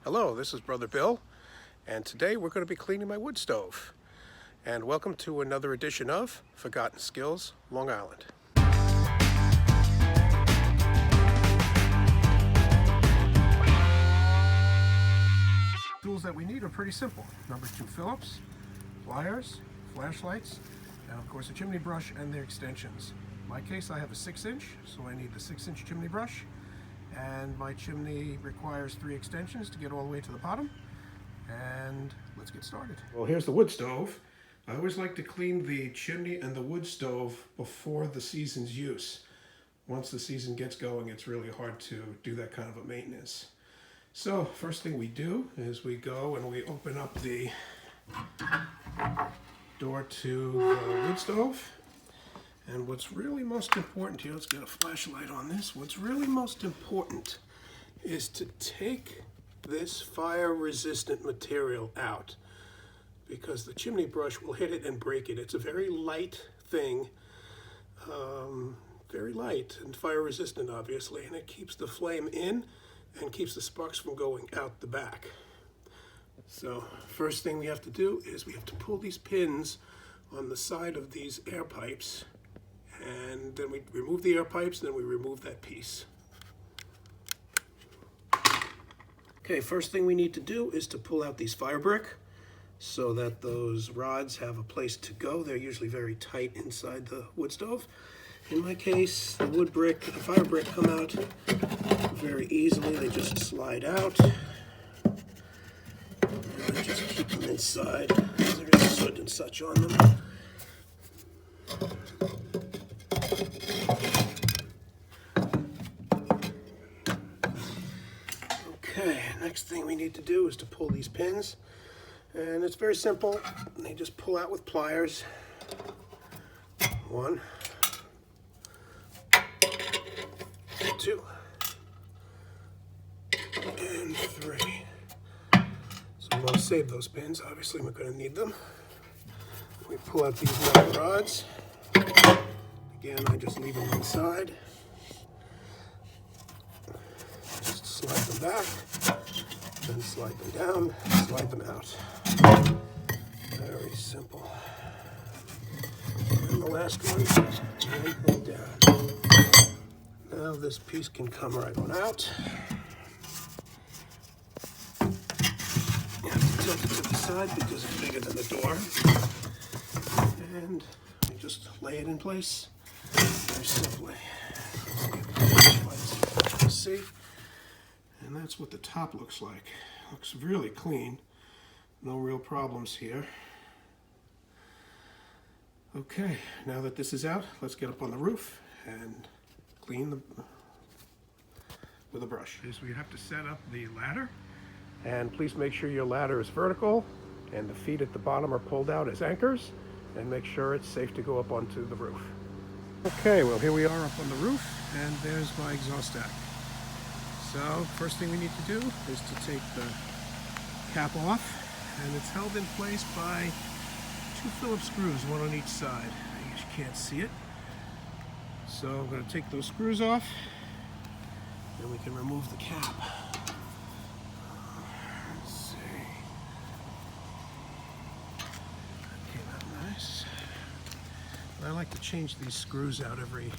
Hello, this is Brother Bill, and today we're going to be cleaning my wood stove. And welcome to another edition of Forgotten Skillz, Long Island. Tools that we need are pretty simple. Number 2 Phillips, pliers, flashlights, and of course a chimney brush and their extensions. In my case, I have a 6-inch, so I need the 6-inch chimney brush. And my chimney requires 3 extensions to get all the way to the bottom. And let's get started. Well, here's the wood stove. I always like to clean the chimney and the wood stove before the season's use. Once the season gets going, it's really hard to do that kind of a maintenance. So first thing we do is we go and we open up the door to the wood stove. And what's really most important here, let's get a flashlight on this. What's really most important is to take this fire-resistant material out, because the chimney brush will hit it and break it. It's a very light thing, very light and fire-resistant, obviously, and it keeps the flame in and keeps the sparks from going out the back. So first thing we have to do is we have to pull these pins on the side of these air pipes. And then we remove the air pipes, and then we remove that piece. Okay, first thing we need to do is to pull out these Firebrick so that those rods have a place to go. They're usually very tight inside the wood stove. In my case, the wood brick, the Firebrick come out very easily. They just slide out. And I just keep them inside. There is soot and such on them. Okay, next thing we need to do is to pull these pins, and it's very simple. They just pull out with pliers. 1, 2, and 3. So we want to save those pins. Obviously, we're going to need them. We pull out these metal rods. Again, I just leave them inside. Just slide them back, then slide them down, slide them out. Very simple. And the last one, and pull down. Now this piece can come right on out. You have to tilt it to the side because it's bigger than the door. And we just lay it in place very simply. See? And that's what the top looks like. Looks really clean. No real problems here. Okay, now that this is out, let's get up on the roof and clean with a brush. We have to set up the ladder. And please make sure your ladder is vertical and the feet at the bottom are pulled out as anchors, and make sure it's safe to go up onto the roof. Okay, well here we are up on the roof, and there's my exhaust stack. So first thing we need to do is to take the cap off, and it's held in place by 2 Phillips screws, one on each side. I guess you can't see it. So I'm going to take those screws off, and we can remove the cap. Let's see. That came out nice. I like to change these screws out every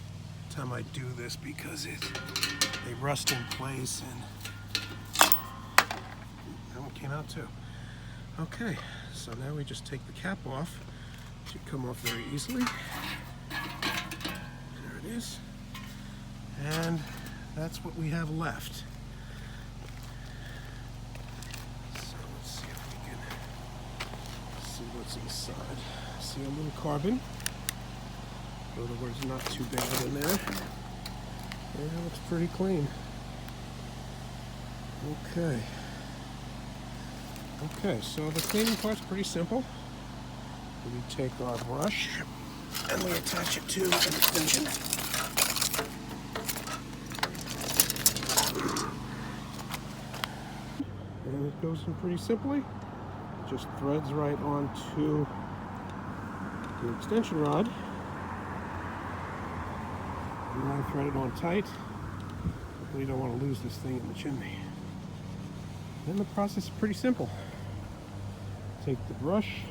time I do this because they rust in place, and that one came out too. Okay, so now we just take the cap off. It should come off very easily. There it is. And that's what we have left. So let's see if we can see what's inside. See a little carbon. In other words, not too bad in there. Yeah, it looks pretty clean. Okay. Okay, so the cleaning part's pretty simple. We take our brush and we attach it to an extension. And it goes in pretty simply. It just threads right onto the extension rod. You want to thread it on tight. We don't want to lose this thing in the chimney. And the process is pretty simple. Take the brush,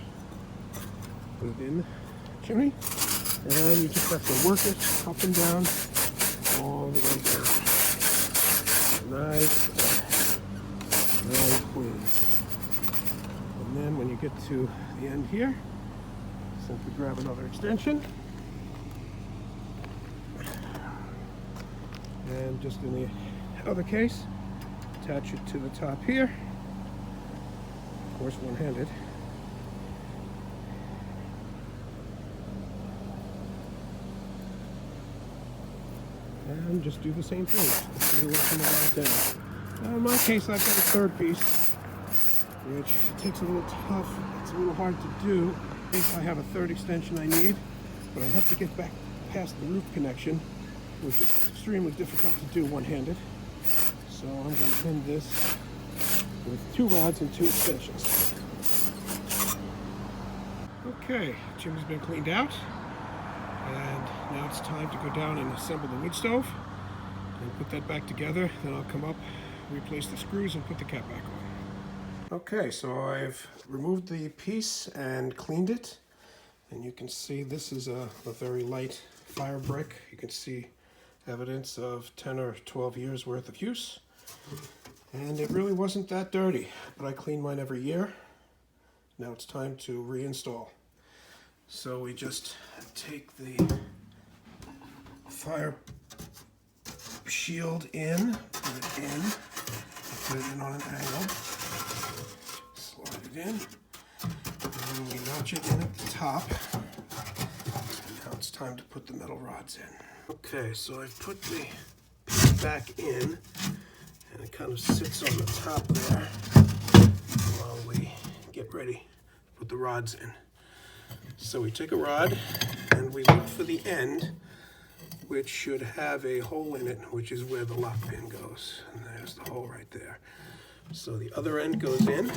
put it in the chimney, and you just have to work it up and down all the way through. Nice and clean. And then when you get to the end here, simply grab another extension. And just in the other case, attach it to the top here. Of course, one-handed. And just do the same thing. So you're working the rod down. Now in my case, I've got a third piece, which takes a little tough. It's a little hard to do. In case I have a third extension I need, but I have to get back past the roof connection, which is extremely difficult to do one-handed. So I'm going to end this with 2 rods and 2 extensions. Okay, chimney's been cleaned out, and now it's time to go down and assemble the wood stove and put that back together. Then I'll come up, replace the screws, and put the cap back on. Okay, so I've removed the piece and cleaned it, and you can see this is a very light Firebrick. You can see evidence of 10 or 12 years worth of use, and it really wasn't that dirty, but I clean mine every year. Now it's time to reinstall. So we just take the fire shield in, put it in on an angle, slide it in, and then we notch it in at the top. And now it's time to put the metal rods in. Okay, so I've put the piece back in, and it kind of sits on the top there while we get ready to put the rods in. So we take a rod and we look for the end, which should have a hole in it, which is where the lock pin goes. And there's the hole right there. So the other end goes in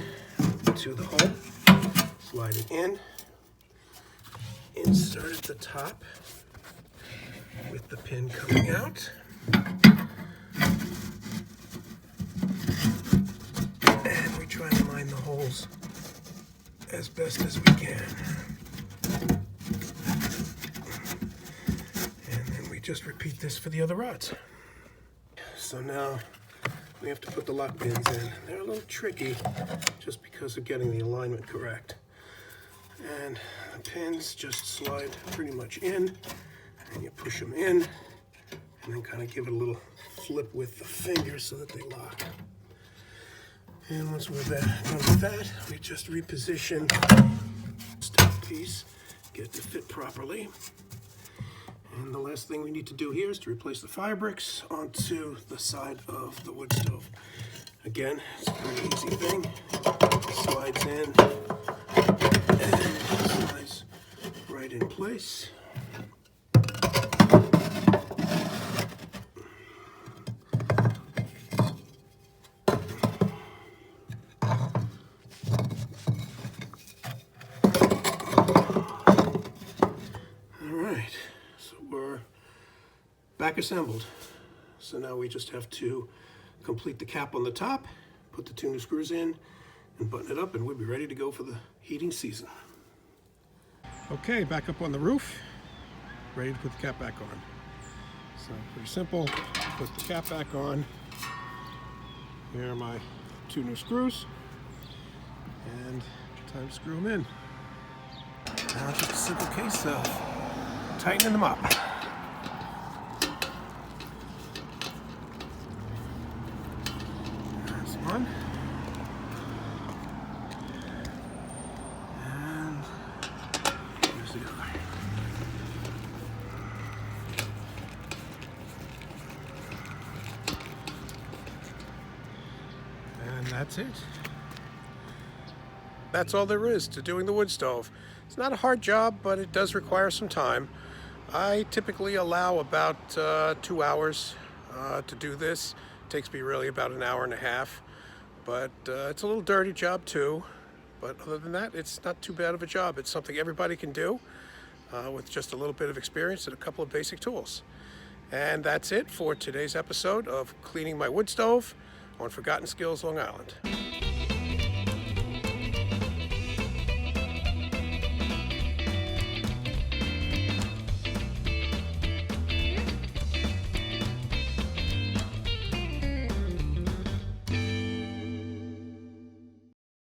to the hole, slide it in, insert at the top with the pin coming out. And we try to line the holes as best as we can. And then we just repeat this for the other rods. So now we have to put the lock pins in. They're a little tricky just because of getting the alignment correct. And the pins just slide pretty much in, and you push them in, and then kind of give it a little flip with the fingers so that they lock. And once we're done with that, we just reposition this top piece, get it to fit properly. And the last thing we need to do here is to replace the Firebricks onto the side of the wood stove. Again, it's a pretty easy thing. Slides in and slides right in place. Back assembled. So now we just have to complete the cap on the top, put the 2 new screws in, and button it up, and we'll be ready to go for the heating season. Okay, back up on the roof, ready to put the cap back on. So pretty simple, put the cap back on. Here are my 2 new screws, and time to screw them in. Now just a simple case of tightening them up. One. And here's the other. And that's it. That's all there is to doing the wood stove. It's not a hard job, but it does require some time. I typically allow about 2 hours to do this. It takes me really about an hour and a half. But it's a little dirty job too. But other than that, it's not too bad of a job. It's something everybody can do with just a little bit of experience and a couple of basic tools. And that's it for today's episode of Cleaning My Wood Stove on Forgotten Skillz, Long Island.